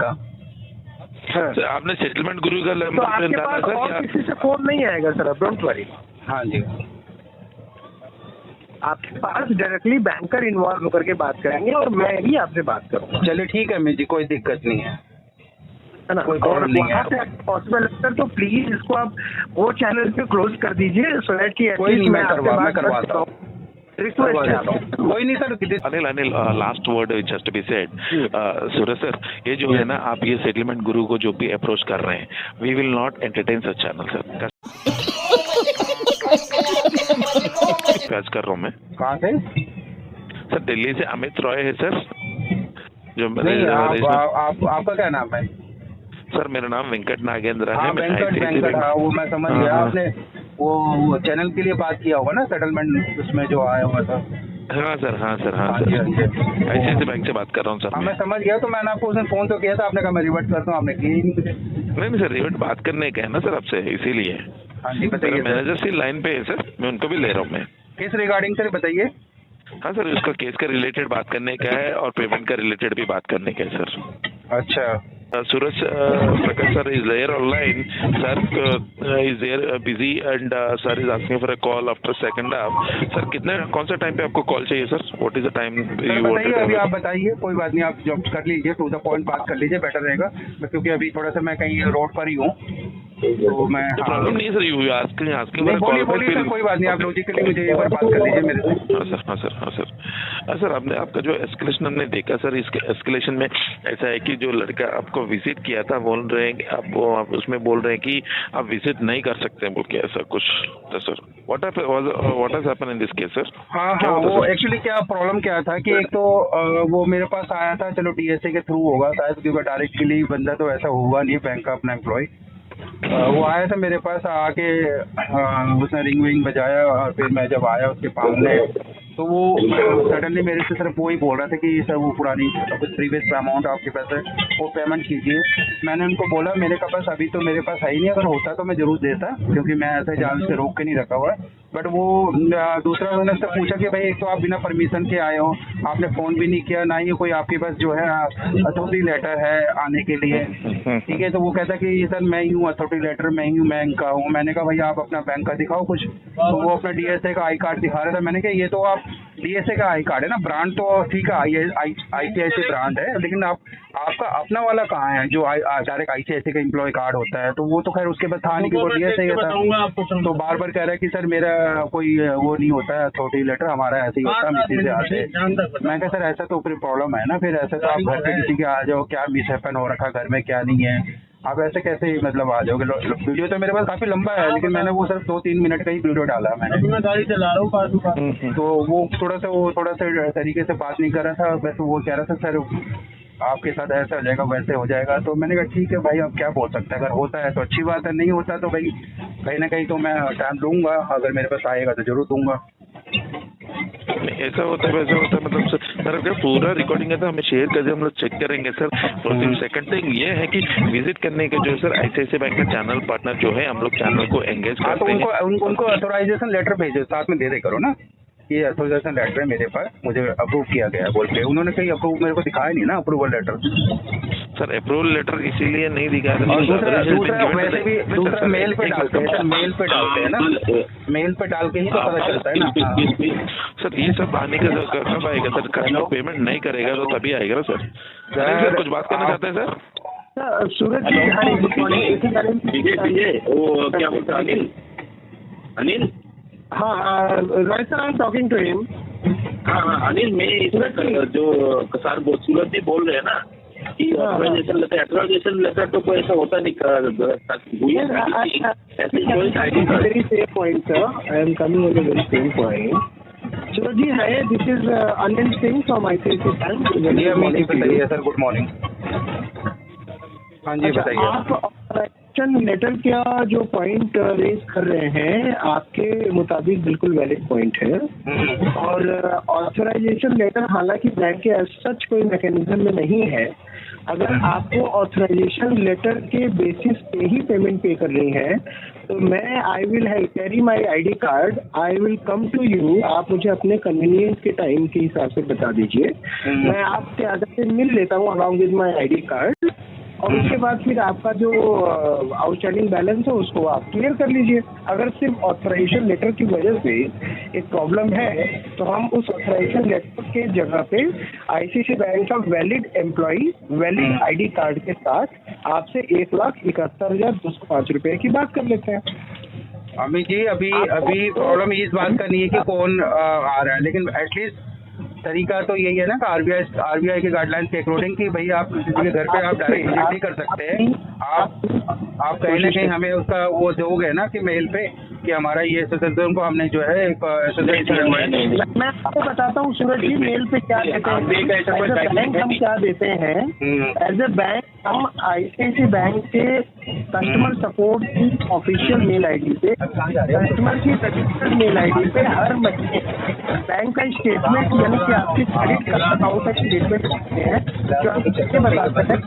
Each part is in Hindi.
का। सर आपने सेटलमेंट गुरु का तो नंबर आपके डाला पास सर और या? किसी से फोन नहीं आएगा सर, अब डोंट वरी। हाँ जी। आपके पास डायरेक्टली बैंकर इन्वॉल्व होकर के बात करेंगे और मैं ही आपसे बात करूंगा, चलिए ठीक है अमित जी, कोई दिक्कत नहीं है। है ना। कोई और प्रॉब्लम नहीं वहाँ है। से पॉसिबल है सर तो प्लीज इसको आप वो चैनल पे क्लोज कर दीजिए, सो दैट कि कोई नहीं, मैं आपसे करवाता हूँ। रिक्वेस्ट है आपसे। कोई नहीं sir. Anil last word just be said. Suraj sir, ये जो है ना, आप ये सेटलमेंट गुरु को जो भी अप्रोच कर रहे हैं, we will not entertain such channel sir. आज कर रहा हूँ मैं। कहाँ से? सर दिल्ली से अमित रॉय है सर, जो नहीं, आपका क्या नाम है? सर मेरा नाम वेंकट नागेंद्र है। हाँ वेंकट, हाँ वो मैं समझ गया। आपने वो चैनल के लिए बात किया होगा ना, सेटलमेंट उसमें जो आया हुआ था। हाँ सर ICICI बैंक से बात कर रहा हूँ सर। हाँ मैं समझ गया। तो मैंने आपको उस दिन फोन तो किया था, आपने कहा मैं रिवर्ट करता हूँ, आपने किया ही नहीं। नहीं सर, रिवर्ट बात करने का है ना सर आपसे, इसीलिए। हाँ जी बताइए। मैनेजर सी लाइन पे है सर, मैं उनको भी ले रहा हूँ मैं। किस रिगार्डिंग सर बताइए। हाँ सर, उसका केस का रिलेटेड बात करने का है और पेमेंट का रिलेटेड भी बात करने का है सर। अच्छा। Suraj Prakash sir is there online sir, is there busy and sir is asking for a call after second half. Sir कौन सा टाइम पे आपको कॉल चाहिए sir? What is the time you बताइए अभी, आप बताइए, कोई बात नहीं, आप जब कर लीजिए, टू द पॉइंट बात कर लीजिए, बेटर रहेगा। क्योंकि अभी थोड़ा सा मैं कहीं रोड पर ही हूँ, तो मैं प्रॉब्लम नहीं है सर, यू आस्किंग बोलिए सर, कोई बात नहीं, आप लॉजिकली मुझे एक बार बात कर लीजिए मेरे से। हाँ सर, आपने आपका जो एस्केलेशन हमने देखा सर, इस एस्केलेशन में ऐसा है कि जो लड़का आपको विजिट किया था, बोल रहे हैं कि आप उसमें बोल रहे हैं कि आप विजिट नहीं कर सकते बोल के, ऐसा कुछ था sir. What has happened in this case sir? हाँ, वो एक्चुअली क्या प्रॉब्लम क्या था कि एक तो वो मेरे पास आया था, चलो DSA के थ्रू होगा शायद, क्योंकि डायरेक्टली बंदा तो ऐसा हुआ नहीं बैंक का अपना एम्प्लॉय। वो आया था मेरे पास आके, उसने रिंग विंग बजाया और फिर मैं जब आया उसके सामने, तो वो सडनली मेरे से सिर्फ वो ही बोल रहा था कि सर वो पुरानी कुछ प्रीवियस अमाउंट आपके पास है वो पेमेंट कीजिए। मैंने उनको बोला मेरे पास अभी तो मेरे पास है ही नहीं, अगर होता तो मैं जरूर देता, क्योंकि मैं ऐसे जान से रोक के नहीं रखा हुआ। बट वो दूसरा उन्होंने उससे पूछा कि भाई एक तो आप बिना परमिशन के आए हो, आपने फ़ोन भी नहीं किया, ना ही कोई आपके पास जो है अथॉरिटी लेटर है आने के लिए, ठीक है। तो वो कहता कि सर मैं ही हूँ अथॉरिटी लेटर, मैं ही हूँ, बैंक का हूँ। मैंने कहा भाई आप अपना बैंक का दिखाओ कुछ। तो वो अपना DSA का आई कार्ड दिखा रहा था। मैंने कहा ये तो आप DSA का आई कार्ड है ना, ब्रांड तो ठीक है ICICI ब्रांड है, लेकिन आपका अपना वाला कहाँ है जो डायरेक्ट ICICI का एम्प्लॉय कार्ड होता है। तो वो तो खैर उसके पास था नहीं, क्योंकि DSA का था। तो बार बार कह रहा है कि सर मेरा कोई वो नहीं होता है अथॉरिटी लेटर, हमारा ऐसे ही होता है, इसी से आते हैं। मैं कहा सर ऐसा तो फिर प्रॉब्लम है ना, फिर ऐसे तो आप घर पे किसी के आ जाओ, क्या मिसहैपन हो रखा घर में क्या नहीं है, आप ऐसे कैसे मतलब आ जाओगे। वीडियो तो मेरे पास काफी लंबा है, लेकिन मैंने वो सिर्फ 2-3 मिनट का ही वीडियो डाला मैंने। मैं गाड़ी चला रहा हूँ तो वो थोड़ा सा तरीके से बात नहीं कर रहा था। वैसे वो कह रहा था सर आपके साथ ऐसा हो जाएगा वैसे हो जाएगा। तो मैंने कहा ठीक है भाई, अब क्या बोल सकते हैं, अगर होता है तो अच्छी बात है, नहीं होता तो भाई कहीं ना कहीं तो मैं टाइम लूँगा, अगर मेरे पास आएगा तो जरूर दूंगा। ऐसा होता है वैसा होता है, मतलब सर अगर पूरा रिकॉर्डिंग है तो हमें शेयर कर दे, हम लोग चेक करेंगे सर। सेकंड थिंग ये है कि विजिट करने के जो सर ICICI बैंक का चैनल पार्टनर जो है, हम लोग चैनल को एंगेज करते हैं। उनको अथोराइजेशन लेटर भेजो, साथ में दे करो ना, ये अथोराइजेशन लेटर है मेरे पास, मुझे अप्रूव किया गया है बोल के। उन्होंने कहीं अप्रूव मेरे को दिखाया नहीं ना, approval letter. Sir approval letter इसीलिए नहीं दिखाया। और दूसरा वैसे भी दूसरा मेल पे डालते हैं, मेल पे डालते हैं ना, मेल पे डाल के ही तो पता चलता है ना। सर ये सब आने का कब आएगा सर? कस्टमर पेमेंट नहीं करेगा तो तभी आएगा ना सर। सर कुछ बात करना चाहते हैं sir? Suraj ji good morning. वो क्या बोलता है अनिल? हाँ Roy sir, I am talking to him. हाँ अनिल, मैं इसमें जो सर सूरज जी बोल रहे हैं ना कि ऑथराइजेशन लेटर तो कोई ऐसा होता नहीं। Very same point sir, I am coming on the very same point. Suraj ji है, this is Anil Singh from ICICI bank. बताइए सर, गुड मॉर्निंग। हाँ जी बताइए। आप ऑथराइजेशन लेटर का जो पॉइंट रेज कर रहे हैं, आपके मुताबिक बिल्कुल वैलिड पॉइंट है। और ऑथराइजेशन लेटर हालांकि बैंक के एज सच कोई मैकेनिज्म में नहीं है। अगर आपको ऑथराइजेशन लेटर के बेसिस पे ही पेमेंट पे करनी है तो मैं I will carry my ID card, I will come to you. आप मुझे अपने कन्वीनियंस के टाइम के हिसाब से बता दीजिए, मैं आपसे आगे से मिल लेता हूँ along with my ID card. और उसके बाद फिर आपका जो आउटस्टैंडिंग बैलेंस है उसको आप क्लियर कर लीजिए। अगर सिर्फ ऑथराइजेशन लेटर की वजह से एक प्रॉब्लम है तो हम उस ऑथराइजेशन लेटर के जगह पे आईसीआईसीआई बैंक का valid employee valid ID card के साथ आपसे 1,71,205 रुपए की बात कर लेते हैं। अमित जी, अभी प्रॉब्लम इस बात का नहीं है कि कौन आ रहा है, लेकिन एटलीस्ट तरीका तो यही है ना कि आरबीआई के गाइडलाइंस के अकॉर्डिंग कि भाई आप किसी के घर पे आप डायरेक्ट विजिट नहीं कर सकते। आप कहीं ना कहीं हमें उसका वो दोगे ना कि मेल पे कि हमारा ये एसोसिएशन को हमने जो है एसोसिएट किया हुआ है। मैं आपको बताता हूँ सूरज जी, मेल पे क्या देते हैं। बैंक हम क्या देते हैं एज ए बैंक, हम आईसीआईसीआई बैंक के कस्टमर सपोर्ट की ऑफिशियल मेल आईडी पे, कस्टमर की रजिस्टर्ड मेल आईडी पे हर महीने बैंक का स्टेटमेंट यानी कि आपकी क्रेडिट अकाउंट का स्टेटमेंट रखते हैं जो आप इसके बताते हैं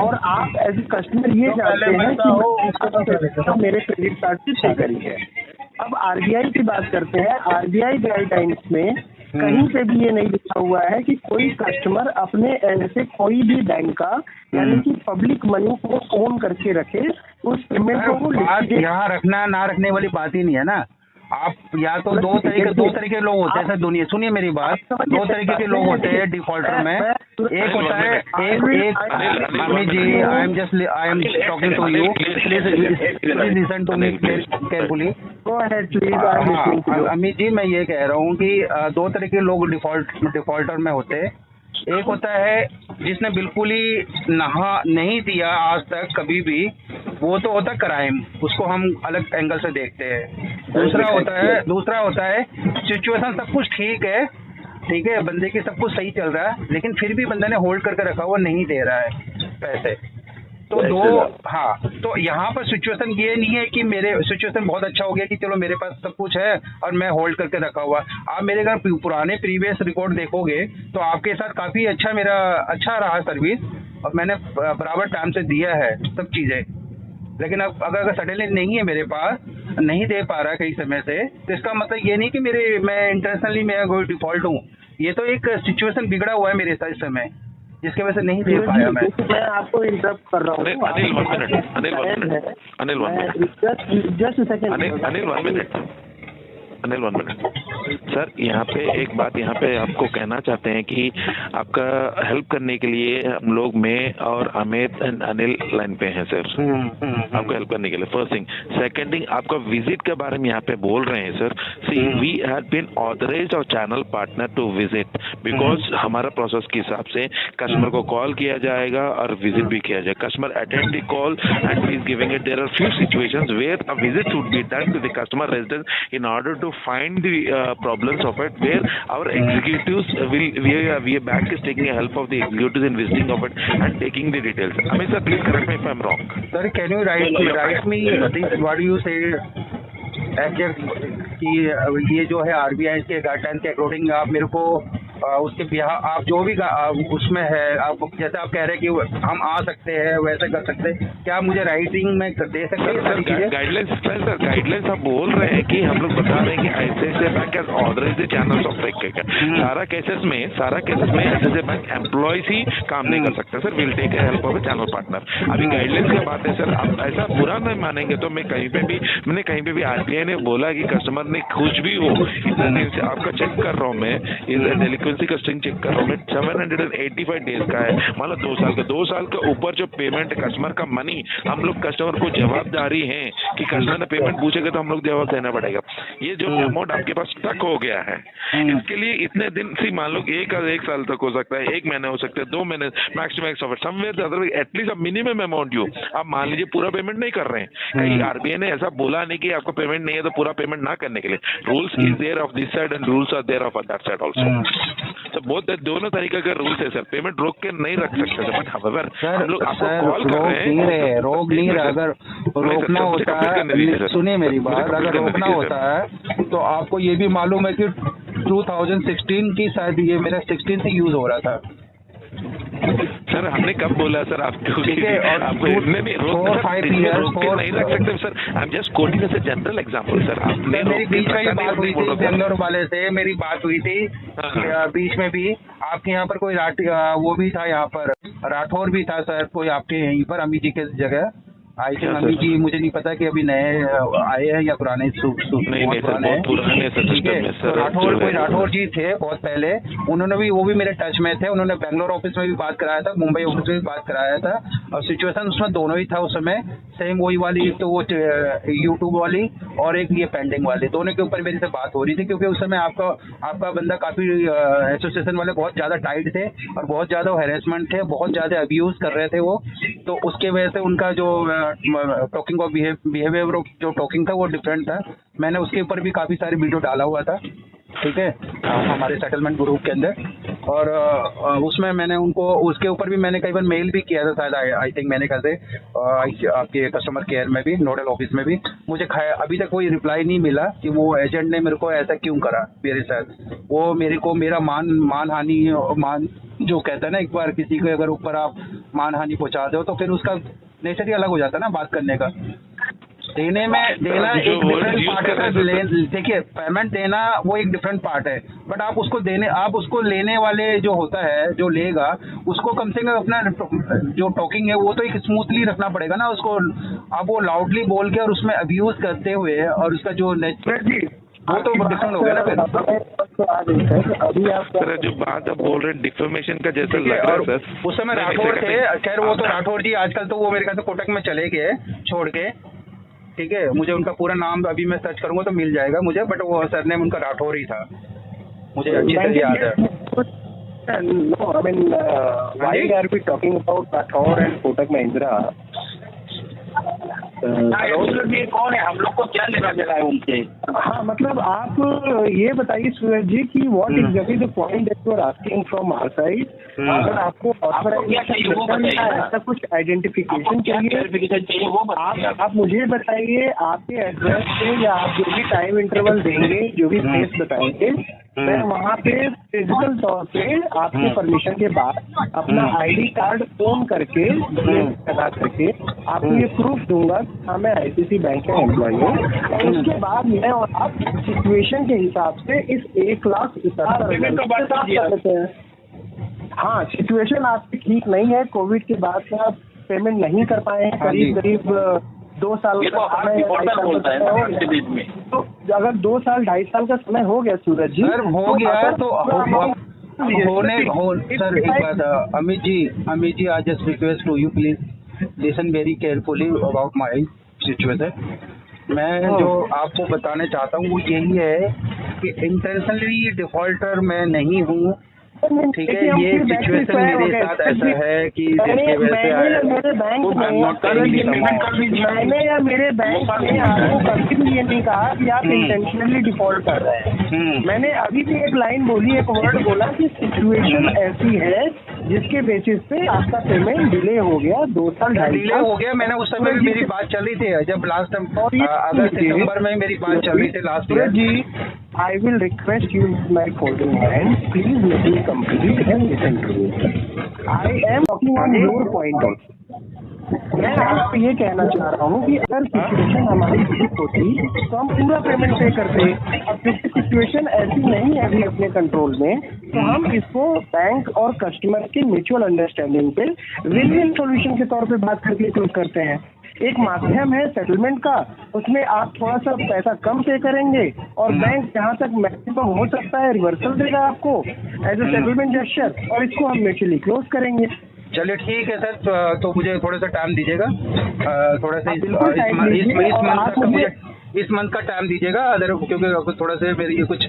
और आप एज ए कस्टमर ये जानते हैं कि मेरे क्रेडिट कार्ड से पे करी है। अब आरबीआई की बात करते हैं। आरबीआई गाइडलाइंस में कहीं पे भी ये नहीं लिखा हुआ है कि कोई कस्टमर अपने एंड से कोई भी बैंक का यानी कि पब्लिक मनी को ओन करके रखे, उस पेमेंट को यहाँ रखना ना रखने वाली बात ही नहीं है ना। आप या तो दो तरीके के लोग होते हैं सर दुनिया, सुनिए मेरी बात, दो तरीके के लोग होते हैं डिफॉल्टर में। एक होता है एक Amit ji, I am talking to you, please listen to me carefully. Amit ji, मैं ये कह रहा हूँ कि दो तरह के लोग डिफॉल्टर में होते हैं। एक होता है जिसने बिल्कुल ही नहीं दिया आज तक कभी भी, वो तो होता है क्राइम, उसको हम अलग एंगल से देखते हैं। दूसरा होता है सिचुएशन सब कुछ ठीक है, बंदे की सब कुछ सही चल रहा है, लेकिन फिर भी बंदे ने होल्ड करके रखा हुआ, नहीं दे रहा है पैसे। तो यहाँ पर सिचुएशन ये नहीं है कि मेरे सिचुएशन बहुत अच्छा हो गया कि चलो मेरे पास सब कुछ है और मैं होल्ड करके रखा हुआ। आप मेरे अगर पुराने प्रीवियस रिकॉर्ड देखोगे तो आपके साथ काफ़ी अच्छा रहा सर्विस, और मैंने बराबर टाइम से दिया है सब चीज़ें। लेकिन अब अगर सडनली नहीं है मेरे पास, नहीं दे पा रहा कई समय से, तो इसका मतलब ये नहीं कि मैं इंटेंशनली मैं कोई डिफॉल्ट हूँ। ये तो एक सिचुएशन बिगड़ा हुआ है मेरे साथ इस समय, जिसके वजह से नहीं दे पाया मैं आपको इंटरप्ट कर रहा हूँ। अनिल 1 मिनट सर, यहाँ पे एक बात यहाँ पे आपको कहना चाहते हैं कि आपका हेल्प करने के लिए हम लोग मैं और अमित एंड अनिल लाइन पे हैं सर, आपको हेल्प करने के लिए। फर्स्ट थिंग, सेकंड थिंग, आपका विजिट के बारे में यहाँ पे बोल रहे हैं sir. See we have been authorized और channel partner to visit, because हमारा प्रोसेस के हिसाब से कस्टमर को कॉल किया जाएगा और विजिट भी किया जाएगा। Customer attend the call and he is giving it. There are few situations where a visit should be done to the customer residence in order to find the problems of it, where our executives we bank is taking a help of the executives in visiting of it and taking the details. I mean sir, please correct me if I'm wrong. Sir, can you write me this, what do you say कि ये जो है आरबीआई के गाइडलाइन के अकॉर्डिंग आप मेरे को उसके आप जो भी उसमें है, आप जैसे आप कह रहे हैं कि हम आ सकते हैं वैसे कर सकते हैं, क्या मुझे राइटिंग में दे सकते हैं सारी चीजें? गाइडलाइंस आप बोल रहे हैं कि हम लोग बता रहे हैं कि ICICI bank has authorised the channels of सारा केसेस में आईसीआईसीआई बैंक एम्प्लॉयज ही काम नहीं कर सकते sir, will take help of a channel partner. अभी गाइडलाइंस की बात है सर, आप ऐसा बुरा नहीं मानेंगे तो मैंने कहीं पे भी आरबीआई ने बोला कि कस्टमर ने कुछ भी हो, इतने दिन से आपका चेक कर रहा हूँ मैं, डेलिक्वेंसी का स्ट्रिंग चेक कर रहा हूँ मैं, 785 डेज का है, मतलब 2 साल के ऊपर जो पेमेंट कस्टमर का मनी, हम लोग कस्टमर को जवाबदारी है कि कस्टमर ने पेमेंट पूछेगा तो हम लोग जवाब देना पड़ेगा। ये जो अमाउंट आपके पास स्टक हो गया है, इसके लिए इतने दिन से मान लो एक साल तक हो सकता है, 1 महीने हो सकते हैं, 2 महीने max to max of it somewhere otherwise at least अब मिनिमम अमाउंट यू आप मान लीजिए पूरा पेमेंट नहीं कर रहे हैं। कहीं आरबीआई ने ऐसा बोला नहीं कि आपको पेमेंट नहीं है तो पूरा पेमेंट ना करने के लिए, rules is there of this side and rules are there of that side also. तो बहुत दोनों तरीके का रूल्स है सर, पेमेंट रोक के नहीं रख सकते सर, बट हाउएवर हम लोग आपको कॉल कर रहे हैं, रोक नहीं रहा। अगर रोकना होता है, सुनिए मेरी बात, अगर रोकना होता है तो आपको ये भी मालूम है कि 2016 की शायद ये मेरा 16 से यूज हो रहा था, सर हमने कब बोला सर आपको आपको नहीं रख सकते सर। I am just quoting as a general example sir. आपने मेरी बीच में ही बात हुई थी बेंगलोर वाले से, मेरी बात हुई थी बीच में भी। आपके यहाँ पर कोई वो भी था, यहाँ पर राठौर भी था सर कोई आपके यहीं पर, अमी जी के जगह। आई थिंक अमी जी, मुझे नहीं पता कि अभी नए आए हैं या पुराने पुराने ठीक है। तो राठौर जी थे बहुत पहले, उन्होंने भी, वो भी मेरे टच में थे। उन्होंने बेंगलोर ऑफिस में भी बात कराया था, मुंबई ऑफिस में भी बात कराया था, और सिचुएशन उसमें दोनों ही था उस समय सेम वही वाली। एक तो वो यूट्यूब वाली और एक ये पेंडिंग वाली, दोनों के ऊपर मेरी से बात हो रही थी। क्योंकि उस समय आपका बंदा काफी एसोसिएशन वाले बहुत ज्यादा टाइट थे और बहुत ज्यादा हैरेसमेंट थे, बहुत ज्यादा अब्यूज कर रहे थे वो। तो उसके वजह से उनका जो टॉकिंग ऑफ बिहेवियर जो टॉकिंग था वो डिफरेंट था। मैंने उसके ऊपर भी काफी सारे वीडियो डाला हुआ था, ठीक है, हमारे सेटलमेंट ग्रुप के अंदर। और उसमें मैंने उनको, उसके ऊपर भी मैंने कई बार मेल भी किया था शायद, आई थिंक मैंने कैसे आपके कस्टमर केयर में भी, नोडल ऑफिस में भी। मुझे अभी तक कोई रिप्लाई नहीं मिला कि वो एजेंट ने मेरे को ऐसा क्यों करा मेरे साथ। वो मेरे को मेरा मान हानि जो कहता है ना, एक बार किसी के अगर ऊपर आप मान हानि पहुंचा दो तो फिर उसका नेचर ही अलग हो जाता है ना बात करने का। देना एक डिफरेंट पार्ट है। देखिए, पेमेंट देना वो एक डिफरेंट पार्ट है, बट आप उसको लेने वाले जो होता है, जो लेगा, उसको कम से कम अपना जो टॉकिंग है वो तो एक स्मूथली रखना पड़ेगा ना उसको। आप वो लाउडली बोल के और उसमें अब्यूज करते हुए और उसका जो नेचर वो तो डिफरेंट हो गया ना फिर। अभी आप सर जो बात आप बोल रहे हैं डिफॉर्मेशन का जैसा लग रहा है सर, उस समय राठौर थे। खैर वो तो राठौर जी आजकल तो वो मेरे ख्याल से कोटक में चले गए छोड़ के, ठीक है। मुझे उनका पूरा नाम अभी मैं सर्च करूंगा तो मिल जाएगा मुझे, बट वो सरनेम उनका राठौर ही था, मुझे अच्छी तरह याद है। No, I mean, why are we talking about Rathore and Kotak Mahindra? ये कौन है, हम लोग को क्या लेना देना है उनसे? हाँ, मतलब आप ये बताइए सूरज जी कि what exactly the point that you are asking from our side. अगर आपको ऑथराइजेशन ऐसा कुछ आइडेंटिफिकेशन चाहिए वो आप मुझे बताइए। आपके एड्रेस पे या आप जो भी टाइम इंटरवल देंगे, जो भी प्लेस बताएंगे, मैं वहाँ पे फिजिकल तौर पे आपके परमिशन के बाद अपना आईडी कार्ड फोन करके लगा करके आपको ये प्रूफ दूंगा कि हाँ मैं आईसीसी बैंक का एम्प्लॉय हूँ। और उसके बाद मैं और आप सिचुएशन के हिसाब से इस 1,77,000 लेते हैं। हाँ, सिचुएशन आपकी ठीक नहीं है, कोविड के बाद से आप पेमेंट नहीं कर पाए हैं, करीब 2 साल का समय है। तो अगर 2 साल 2.5 साल का समय हो गया सूरज जी, सर हो गया तो सर एक बात, Amit ji, I just request to you please listen very carefully about my situation. मैं जो आपको बताना चाहता हूँ वो यही है कि इंटेंशनली डिफॉल्टर मैं नहीं हूँ, ठीक है। ये सिचुएशन मेरे साथ ऐसा है कि जिसकी वजह से मैंने या मेरे बैंक ने आपको कभी भी ये नहीं कहा कि आप इंटेंशनली डिफॉल्ट कर रहे हैं। मैंने अभी भी एक लाइन बोली, एक वर्ड बोला कि सिचुएशन ऐसी है जिसके बेसिस पे आपका पेमेंट डिले हो गया, 2 साल डिले हो गया। मैंने उस समय भी मेरी बात चल रही थी, जब लास्ट अगस्त सितंबर में मेरी बात चल रही थी लास्ट ईयर जी। I will request you my folding hand. Please let me complete and listen to me. I am talking on your point also. मैं आपको ये कहना चाह रहा हूँ कि अगर सिचुएशन हमारी ठीक होती तो हम पूरा पेमेंट पे करते। अब क्योंकि सिचुएशन ऐसी नहीं है अभी अपने कंट्रोल में, तो हम इसको बैंक और कस्टमर की म्यूचुअल अंडरस्टैंडिंग पे विन विन सोल्यूशन के तौर पे बात करके क्लोज करते हैं। एक माध्यम है सेटलमेंट का, उसमें आप थोड़ा सा पैसा कम पे करेंगे और बैंक जहाँ तक मैक्सिमम हो सकता है रिवर्सल देगा आपको एज ए सेटलमेंट जेस्चर, और इसको हम म्यूचुअली क्लोज करेंगे। चलिए ठीक है सर, तो मुझे थोड़ा सा टाइम दीजिएगा, थोड़ा सा इस मंथ का टाइम दीजिएगा, अदर क्योंकि थोड़ा सा मेरी कुछ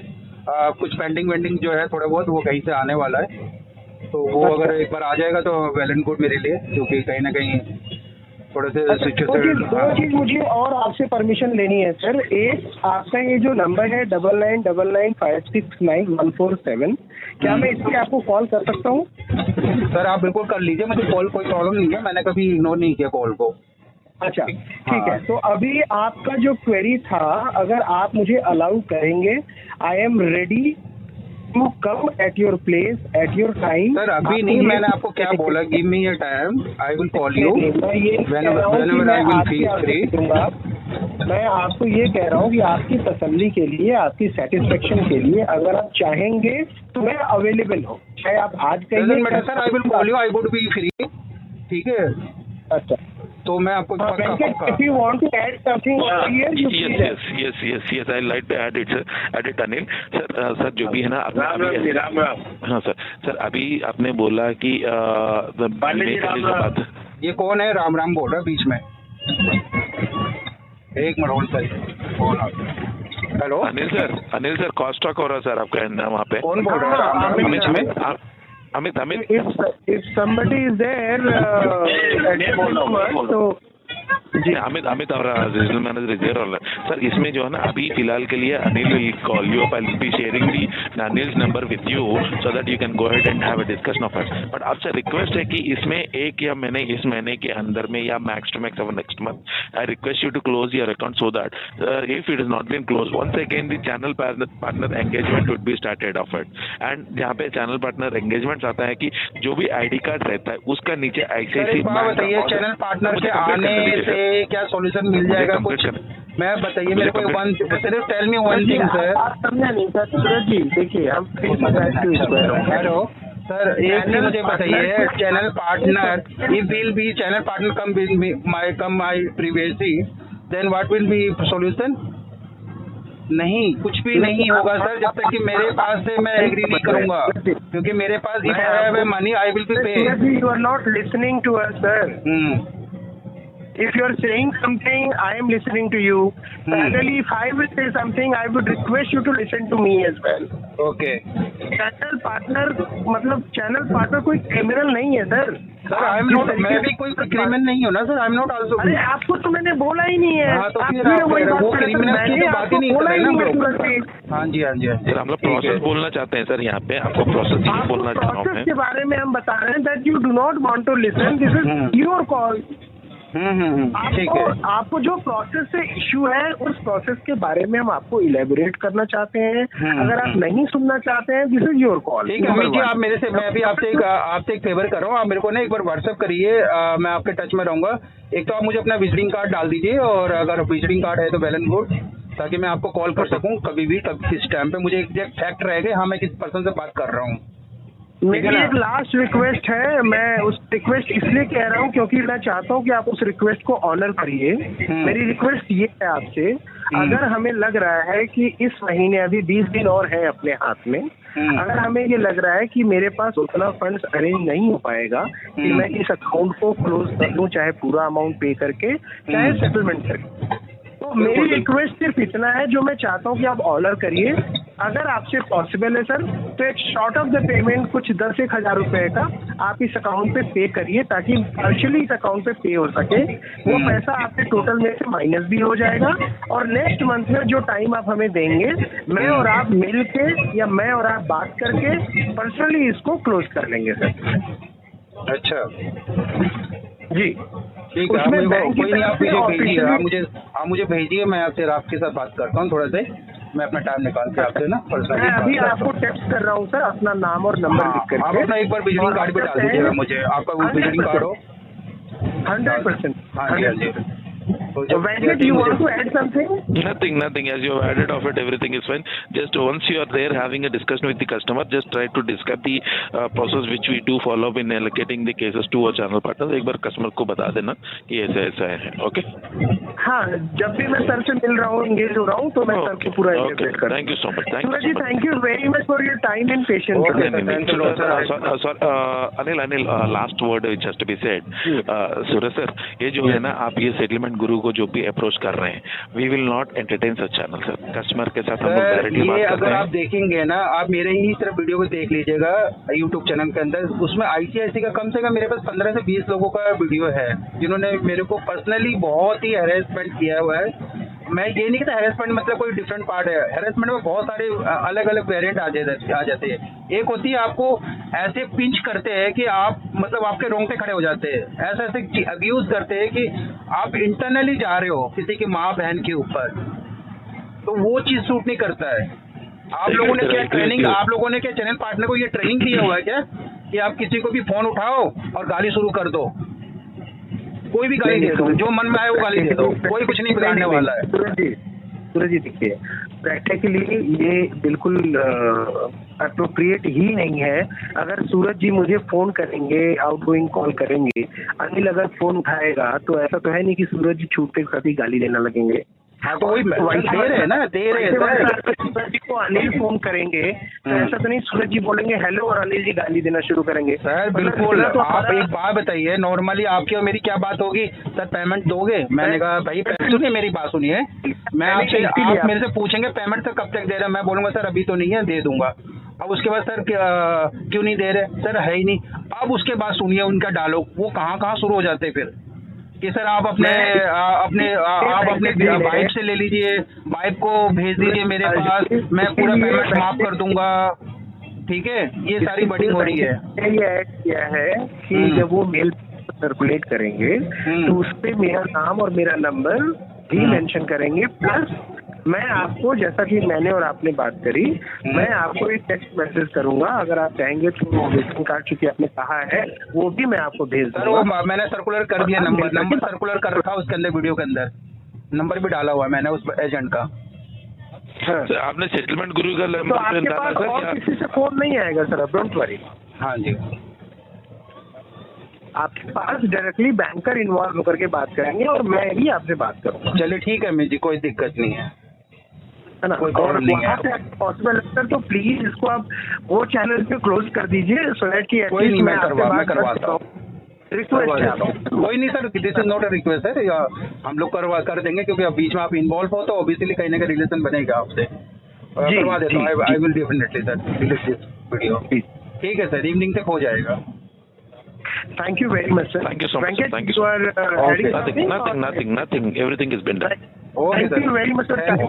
पेंडिंग जो है थोड़ा बहुत वो कहीं से आने वाला है, तो वो अगर एक बार आ जाएगा तो वेल एंड गुड मेरे लिए, क्योंकि कहीं ना कहीं थोड़े से दो चीज मुझे और आपसे परमिशन लेनी है सर। एक, आपका ये जो नंबर है 9999569147, क्या मैं इस पर आपको कॉल कर सकता हूँ? सर आप बिल्कुल कर लीजिए, मुझे कॉल कोई प्रॉब्लम नहीं है, मैंने कभी इग्नोर नहीं किया कॉल को। अच्छा ठीक है, तो अभी आपका जो क्वेरी था, अगर आप मुझे अलाउ करेंगे, I am ready you come at your place, at your time. Sir अभी नहीं, मैंने आपको क्या बोला, give me a time, I will call you whenever I will feel free. मैं आपको ये कह रहा हूँ कि आपकी तसल्ली के लिए, आपकी सेटिस्फेक्शन के लिए, अगर आप चाहेंगे तो मैं अवेलेबल हूँ, चाहे आप आज कहिए। Sir I will call you, I would be free, ठीक है? अच्छा, तो मैं आपको if you want to add something here, you yes, I like to add it Anil sir जो भी है ना राम। हाँ सर अभी आपने बोला कि बात, ये कौन है राम राम बोल रहा है बीच में? एक मिनट होल्ड करिए। Hello Anil sir cost talk हो रहा है सर आपका वहाँ पे। कौन बोल रहा है? Amit if somebody is there तो जी अमित और regional manager is there. Sir इसमें जो है ना अभी फिलहाल के लिए Anil will call you, I will be sharing the Anil's number with you so that you can go ahead and have a discussion of it. But आपसे रिक्वेस्ट है कि इसमें एक या मैंने इस महीने के अंदर में या max to max next month I request you to close your account so that if it is not been close once again the channel partner engagement would be started of it. And जहाँ पे चैनल पार्टनर एंगेजमेंट आता है कि जो भी आईडी कार्ड रहता है उसका नीचे आईसीआईसी चैनल पार्टनर के आने से क्या सॉल्यूशन मिल जाएगा कुछ? मैं बताइए मेरे को सिर्फ tell me one thing sir. समझा नहीं सर सूरज जी, देखिए हम हेलो सर एक चीज मुझे बताइए, channel partner if will be channel partner come my previously then what will be solution? नहीं, कुछ भी नहीं होगा सर जब तक कि मेरे पास से मैं एग्री नहीं करूंगा, क्योंकि मेरे पास if I have money I will be pay. You are not listening to us sir. If you are saying something, I am listening to you. Finally, if I will say something, I would request you to listen to me as well. Okay. Channel partner मतलब चैनल पार्टनर कोई क्रिमिनल नहीं है sir. Sir I am not, मैं भी कोई क्रिमिनल नहीं हूँ ना sir, I am not also. अरे आपको तो मैंने बोला ही नहीं है। हाँ, तो फिर वो क्रिमिनल की तो बात ही नहीं कर रहे ना हम लोग। हाँ जी सर हम लोग प्रोसेस बोलना चाहते हैं सर, यहाँ पे आपको प्रोसेस बोलना चाह रहा हूँ। प्रोसेस के बारे में हम बता रहे हैं that you do not want to listen, this is your call. ठीक है। आपको जो प्रोसेस से इश्यू है उस प्रोसेस के बारे में हम आपको इलेबोरेट करना चाहते हैं। अगर आप नहीं सुनना चाहते हैं दिस इज योर कॉल। ठीक है अमित जी, आप मेरे से, मैं भी आपसे एक फेवर कर रहा हूँ, आप मेरे को ना एक बार व्हाट्सएप करिए, मैं आपके टच में रहूंगा। एक तो आप मुझे अपना विजिटिंग कार्ड डाल दीजिए, और अगर विजिटिंग कार्ड है तो वेल एंड गुड, ताकि मैं आपको कॉल कर सकूँ कभी भी, किस टाइम पे मुझे एग्जैक्ट फैक्ट रहेगा हाँ मैं किस पर्सन से बात कर रहा हूँ। मेरी एक लास्ट रिक्वेस्ट है, मैं उस रिक्वेस्ट इसलिए कह रहा हूँ क्योंकि मैं चाहता हूँ कि आप उस रिक्वेस्ट को ऑनर करिए। मेरी रिक्वेस्ट ये है आपसे, अगर हमें लग रहा है कि इस महीने अभी 20 दिन और है अपने हाथ में, अगर हमें ये लग रहा है कि मेरे पास उतना फंड्स अरेंज नहीं हो पाएगा कि मैं इस अकाउंट को क्लोज कर दूं, चाहे पूरा अमाउंट पे करके चाहे सेटलमेंट करके, तो मेरी रिक्वेस्ट सिर्फ इतना है जो मैं चाहता हूँ कि आप ऑनर करिए। अगर आपसे पॉसिबल है सर तो एक शॉर्ट ऑफ द पेमेंट कुछ 10-1 हज़ार रुपए का आप इस अकाउंट पे पे करिए, ताकि पार्शियली इस अकाउंट पे पे हो सके। वो पैसा आपके टोटल में से माइनस भी हो जाएगा, और नेक्स्ट मंथ में जो टाइम आप हमें देंगे, मैं और आप मिल के या मैं और आप बात करके पर्सनली इसको क्लोज कर लेंगे सर। अच्छा जी ठीक है, कोई नहीं, आप मुझे भेजिए, आप मुझे भेजिए, मैं आपसे आपके साथ बात करता हूँ थोड़ा सा, मैं अपना टाइम निकाल के आपसे ना पर्सनली। अभी आपको टेक्स्ट कर रहा हूँ सर, अपना नाम और नंबर लिख कर। आप अपना एक बार विजिटिंग कार्ड भी डाल दीजिएगा मुझे, आपका वो विजिटिंग कार्ड हो। 100%। हाँ जी हाँ जी। So Venkat, you want to add something? Nothing. As you have added of it, everything is fine. Just once you are there having a discussion with the customer, just try to discuss the process which we do follow in allocating the cases to our channel partners. एक बार कस्टमर को बता देना कि ऐसा है, ओके? हाँ, जब भी मैं सर से मिल रहा हूँ, एंगेज हो रहा हूँ, तो मैं सर को पूरा एंगेज कर। Thank you so much. Thank you very much for your time and patience. Anil, last word just to be said. Suraj sir, ये जो है ना, आप ये सेटलमेंट गुरु को जो भी अप्रोच कर रहे हैं, we will not entertain such channel sir. Customer के साथ हम लोग डायरेक्टली बात करते हैं। अगर आप देखेंगे ना, आप मेरे ही सिर्फ वीडियो को देख लीजिएगा यूट्यूब चैनल के अंदर, उसमें आईसीआईसी का कम से कम मेरे पास 15 से 20 लोगों का वीडियो है जिन्होंने मेरे को पर्सनली बहुत ही हैरेसमेंट किया हुआ है। मैं ये नहीं कहता हैरेसमेंट मतलब कोई डिफरेंट पार्ट है, हैरेसमेंट में बहुत सारे अलग अलग वेरिएंट आ जाते हैं। एक होती है आपको ऐसे पिंच करते हैं कि आप मतलब आपके रोंगटे खड़े हो जाते हैं, ऐसे अब्यूज करते हैं कि आप इंटरनली जा रहे हो किसी की माँ बहन के ऊपर, तो वो चीज़ सूट नहीं करता है। आप लोगों ने क्या ट्रेनिंग, आप लोगों ने क्या चैनल पार्टनर को ये ट्रेनिंग दिया हुआ है क्या कि आप किसी को भी फोन उठाओ और गाली शुरू कर दो? कोई भी गाली दे दो, जो मन में आए वो गाली दे दो, कोई कुछ नहीं बिगाड़ने वाला है। सूरज जी देखिए, प्रैक्टिकली ये बिल्कुल अप्रोप्रिएट ही नहीं है। अगर सूरज जी मुझे फोन करेंगे, आउटगोइंग कॉल करेंगे, अनिल अगर फोन उठाएगा तो ऐसा तो है नहीं कि सूरज जी छूटते साथ ही गाली देना लगेंगे। हाँ तो वही दे रहे हैं ना, दे रहे हैं। सूरज जी को अनिल फोन करेंगे तो ऐसा तो नहीं सूरज जी बोलेंगे हेलो और अनिल जी गाली देना शुरू करेंगे। सर बिल्कुल, तो आप एक बात बताइए, नॉर्मली आपकी और मेरी क्या बात होगी, सर पेमेंट दोगे? मैंने कहा भाई सुनिए मेरी बात सुनिए, मैं आपसे, आप मेरे से पूछेंगे पेमेंट सर कब तक दे रहे हैं, मैं बोलूंगा सर अभी तो नहीं है, दे दूंगा। अब उसके बाद सर क्यों नहीं दे रहे? सर है ही नहीं। अब उसके बाद सुनिए उनका डायलॉग, वो कहाँ शुरू हो जाते फिर कि सर आप अपने वाइफ से ले लीजिए, वाइफ को भेज दीजिए मेरे पास, मैं पूरा पेमेंट माफ कर दूंगा। ठीक है, ये सारी बडिंग हो रही है। ये ऐड किया है कि जब वो मेल सर्कुलेट करेंगे तो उस पे मेरा नाम और मेरा नंबर भी मेंशन करेंगे, प्लस मैं आपको, जैसा कि मैंने और आपने बात करी, मैं आपको एक टेक्स्ट मैसेज करूंगा, अगर आप चाहेंगे तो विजिटिंग कार्ड चूंकि आपने कहा है वो भी मैं आपको भेज दूंगा। सर वो मैंने सर्कुलर कर दिया, नंबर सर्कुलर कर रखा उसके अंदर, वीडियो के अंदर नंबर भी डाला हुआ है मैंने उस एजेंट का। सर आपने सेटलमेंट गुरु का तो आपके पास और किसी से फोन नहीं आएगा सर, अब डोंट वरी। हाँ जी, आपके पास डायरेक्टली बैंकर इन्वॉल्व होकर के बात करेंगे और मैं ही आपसे बात करूंगा। चलिए ठीक है अमित जी, कोई दिक्कत नहीं है, है ना? कोई और प्रॉब्लम नहीं वहाँ है। से पॉसिबल है सर तो प्लीज इसको आप वो चैनल पे क्लोज कर दीजिए, सो दैट कि कोई नहीं, मैं करवाता हूँ। रिक्वेस्ट है आपको। कोई नहीं sir, this is not a request sir, या हम लोग कर देंगे, क्योंकि अब बीच में आप इन्वॉल्व हो तो ऑब्वियसली कहीं ना कहीं रिलेशन बनेगा आपसे। करवा देता हूँ, I will definitely sir delete this video. ठीक है सर, इवनिंग तक हो जाएगा। Thank you very much, sir. Thank you so much. Venkat, Thank you. you are Nothing. Everything has been done. Okay, Thank sir. you very much, sir. Thank you.